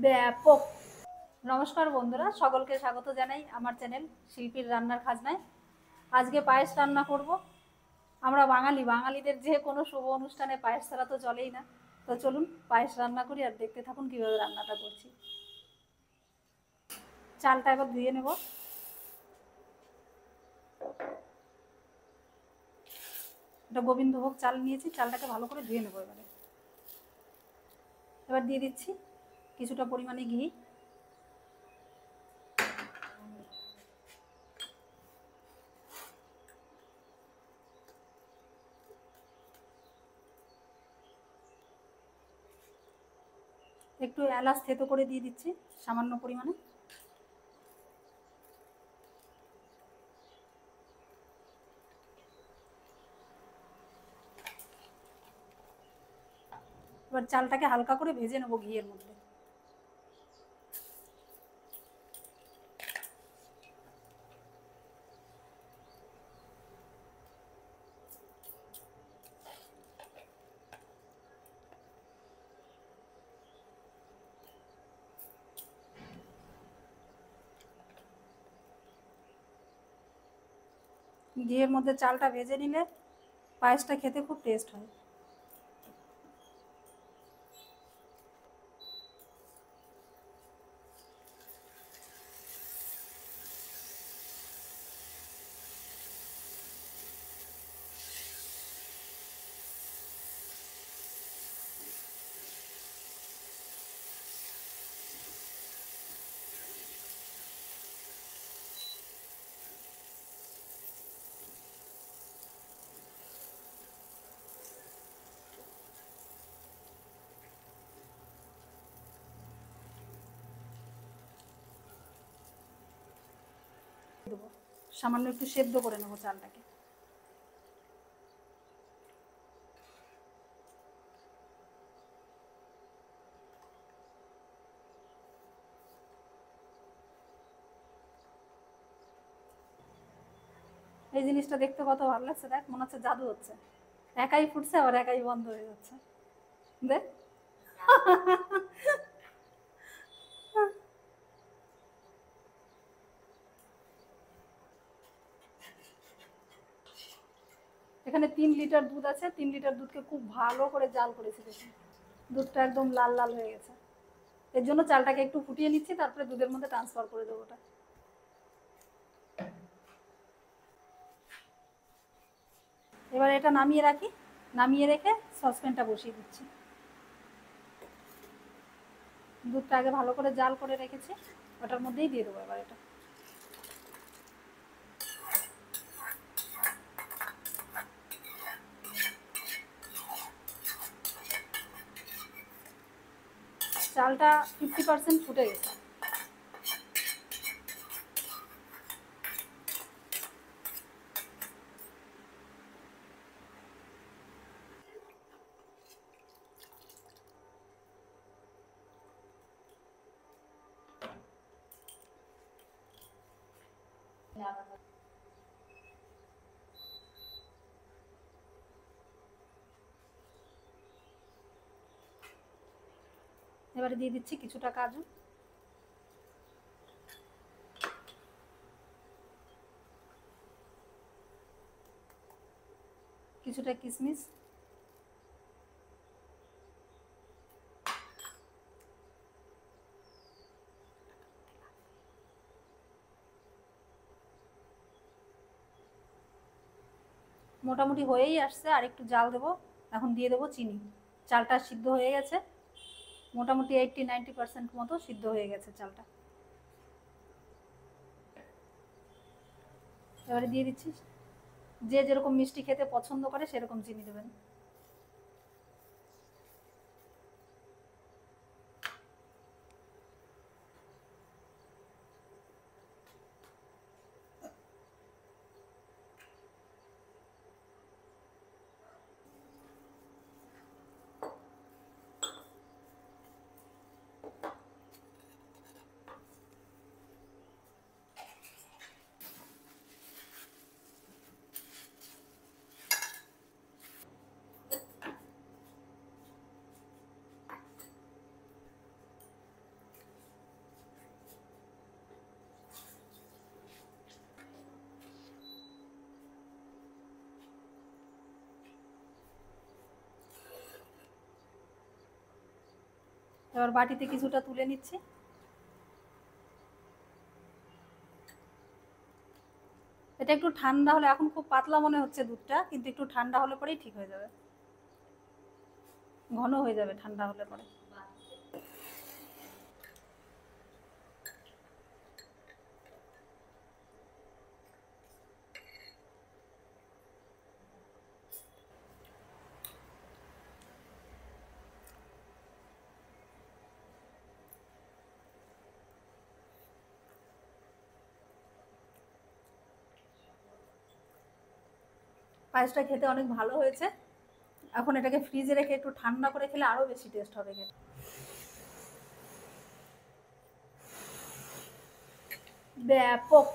ব্যাপক। নমস্কার বন্ধুরা, সকলকে স্বাগত জানাই আমার চ্যানেল শিল্পীর রান্নার খাজনায়। আজকে পায়েস রান্না করব। আমরা বাঙালিদের যে কোনো শুভ অনুষ্ঠানে পায়েস ছাড়া তো চলেই না। তো চলুন পায়েস রান্না করি আর দেখতে থাকুন কীভাবে রান্নাটা করছি। চালটা এবার ধুয়ে নেব। এটা গোবিন্দভোগ চাল নিয়েছি, চালটাকে ভালো করে ধুয়ে নেব। এবার দিয়ে দিচ্ছি কিছুটা পরিমাণে ঘি। একটু এলাচ থেতো করে দিয়ে দিচ্ছি সামান্য পরিমাণে। এবার চালটাকে হালকা করে ভেজে নেবো ঘিয়ের মধ্যে। ঘিয়ের মধ্যে চালটা ভেজে নিলে পায়েসটা খেতে খুব টেস্ট হয়। দেবো সামান্য একটু সেদ্ধ করে নেবো চালটাকে। এই জিনিসটা দেখতে কত ভালো লাগছে, দেখ মনে হচ্ছে জাদু হচ্ছে। একাই ফুটছে আবার একাই বন্ধ হয়ে যাচ্ছে, দেখ। এখানে 3 লিটার দুধ আছে, 3 লিটার দুধকে খুব ভালো করে জাল করেছি। দেখুন দুধটা একদম লাল লাল হয়ে গেছে। এর জন্য চালটাকে একটু ফুটিয়ে নিচ্ছি, তারপরে দুধের মধ্যে ট্রান্সফার করে দেবো ওটা। এবার এটা নামিয়ে রাখি, নামিয়ে রেখে সসপ্যানটা বসিয়ে দিচ্ছি। দুধটা আগে ভালো করে জাল করে রেখেছি, ওটার মধ্যেই দিয়ে দেবো এবার এটা। চালটা 50% ফুটে গেছে। এবারে দিয়ে দিচ্ছি কিছুটা কাজু, কিছুটা কিশমিশ, মোটামুটি হয়েই আসছে, আর একটু জাল দেবো। এখন দিয়ে দেবো চিনি। চালটা সিদ্ধ হয়ে গেছে, মোটামুটি 80-90% মতো সিদ্ধ হয়ে গেছে চালটা। এবারে দিয়ে দিচ্ছি, যে যেরকম মিষ্টি খেতে পছন্দ করে সেরকম চিনি দেবেন। এবার বাটিতে কিছুটা তুলে নিচ্ছি। এটা একটু ঠান্ডা হলে, এখন খুব পাতলা মনে হচ্ছে দুধটা, কিন্তু একটু ঠান্ডা হলে পরেই ঠিক হয়ে যাবে, ঘন হয়ে যাবে ঠান্ডা হলে পরে। পায়েসটা খেতে অনেক ভালো হয়েছে। এখন এটাকে ফ্রিজে রেখে একটু ঠান্ডা করে খেলে আরো বেশি টেস্ট হবে খেতে। ব্যাপক